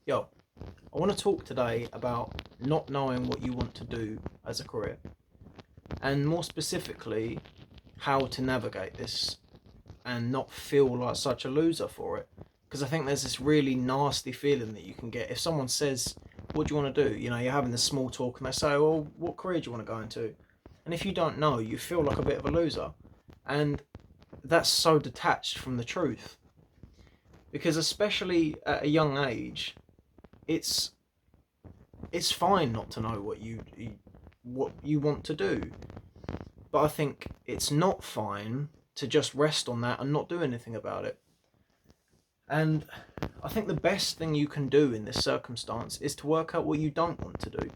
Yo, I want to talk today about not knowing what you want to do as a career, and more specifically, how to navigate this and not feel like such a loser for it. Because I think there's this really nasty feeling that you can get if someone says, "What do you want to do?" You know, you're having this small talk and they say, "Well, what career do you want to go into?" And if you don't know, you feel like a bit of a loser. And that's so detached from the truth. Because especially at a young age, it's it's fine not to know what you want to do, but I think it's not fine to just rest on that and not do anything about it. And I think the best thing you can do in this circumstance is to work out what you don't want to do.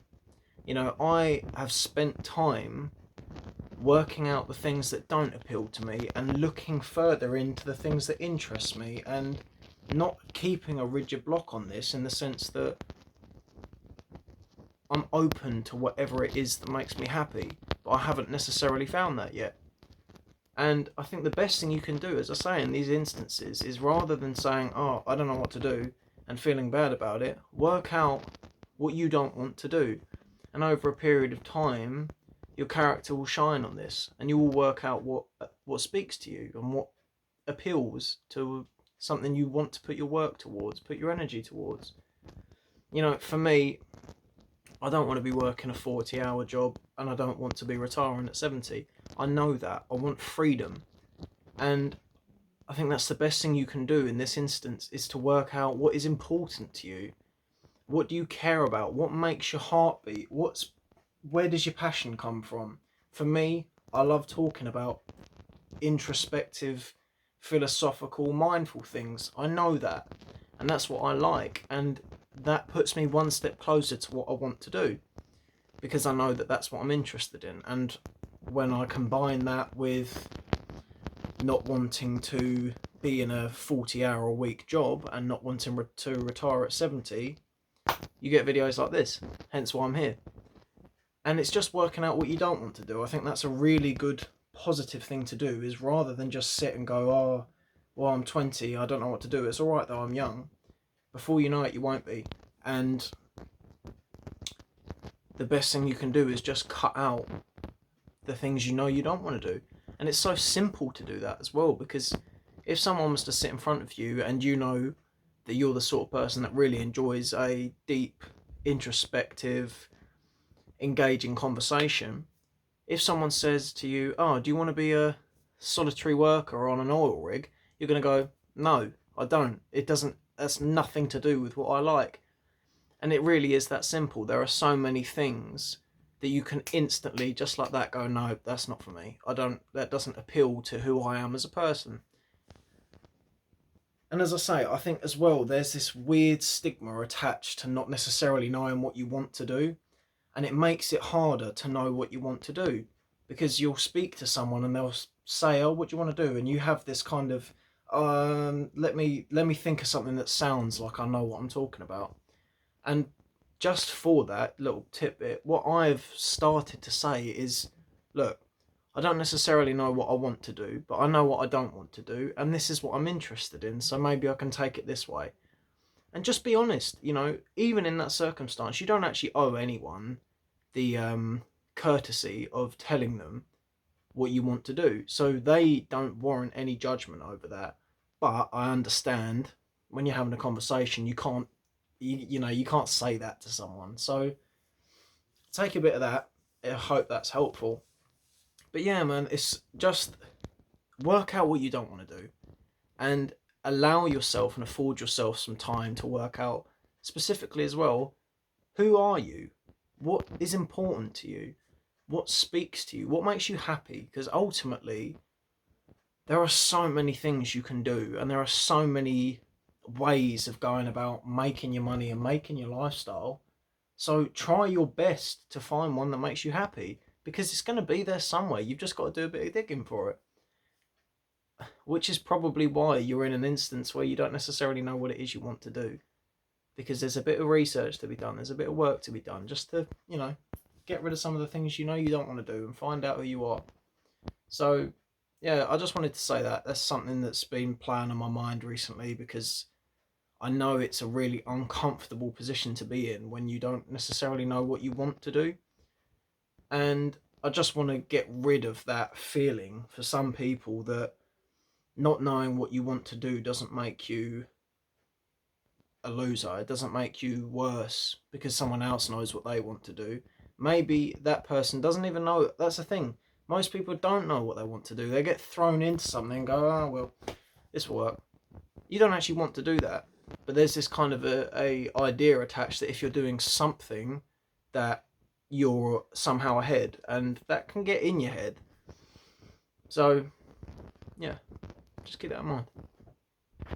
You know, I have spent time working out the things that don't appeal to me and looking further into the things that interest me, and not keeping a rigid block on this, in the sense that I'm open to whatever it is that makes me happy, but I haven't necessarily found that yet. And I think the best thing you can do, as I say, in these instances, is rather than saying, "Oh, I don't know what to do," and feeling bad about it, work out what you don't want to do. And over a period of time, your character will shine on this, and you will work out what speaks to you and what appeals to something you want to put your work towards, put your energy towards. You know, for me, I don't want to be working a 40-hour job, and I don't want to be retiring at 70. I know that. I want freedom. And I think that's the best thing you can do in this instance, is to work out what is important to you. What do you care about? What makes your heart beat? Where does your passion come from? For me, I love talking about introspective, philosophical, mindful things. I know that. And that's what I like. And that puts me one step closer to what I want to do, because I know that that's what I'm interested in. And when I combine that with not wanting to be in a 40-hour a week job and not wanting to retire at 70, you get videos like this. Hence why I'm here. And it's just working out what you don't want to do. I think that's a really good positive thing to do, is rather than just sit and go, "Oh, well, I'm 20, I don't know what to do. It's all right though, I'm young." Before you know it, you won't be. And the best thing you can do is just cut out the things you know you don't want to do. And it's so simple to do that as well, because if someone was to sit in front of you and you know that you're the sort of person that really enjoys a deep, introspective, engaging conversation, if someone says to you, "Oh, do you want to be a solitary worker on an oil rig?" You're going to go, "No, I don't. It doesn't, that's nothing to do with what I like." And it really is that simple. There are so many things that you can instantly, just like that, go, "No, that's not for me. That doesn't appeal to who I am as a person." And as I say, I think as well, there's this weird stigma attached to not necessarily knowing what you want to do. And it makes it harder to know what you want to do, because you'll speak to someone and they'll say, "Oh, what do you want to do?" And you have this kind of, let me think of something that sounds like I know what I'm talking about. And just for that little tidbit, what I've started to say is, "Look, I don't necessarily know what I want to do, but I know what I don't want to do, and this is what I'm interested in, so maybe I can take it this way." And just be honest, even in that circumstance, you don't actually owe anyone the courtesy of telling them what you want to do. So they don't warrant any judgment over that. But I understand, when you're having a conversation, you can't say that to someone. So take a bit of that. I hope that's helpful. But yeah, man, it's just work out what you don't want to do, and allow yourself and afford yourself some time to work out specifically as well, who are you? What is important to you? What speaks to you? What makes you happy? Because ultimately, there are so many things you can do, and there are so many ways of going about making your money and making your lifestyle. So try your best to find one that makes you happy, because it's going to be there somewhere. You've just got to do a bit of digging for it, which is probably why you're in an instance where you don't necessarily know what it is you want to do, because there's a bit of research to be done, there's a bit of work to be done, just to, get rid of some of the things you don't want to do and find out who you are. So, yeah, I just wanted to say that. That's something that's been playing on my mind recently, because I know it's a really uncomfortable position to be in when you don't necessarily know what you want to do. And I just want to get rid of that feeling for some people that not knowing what you want to do doesn't make you a loser. It doesn't make you worse because someone else knows what they want to do. Maybe that person doesn't even know. That's the thing. Most people don't know what they want to do. They get thrown into something and go, oh, well, this will work. You don't actually want to do that. But there's this kind of a idea attached that if you're doing something that you're somehow ahead, and that can get in your head. So, yeah, just keep that in mind.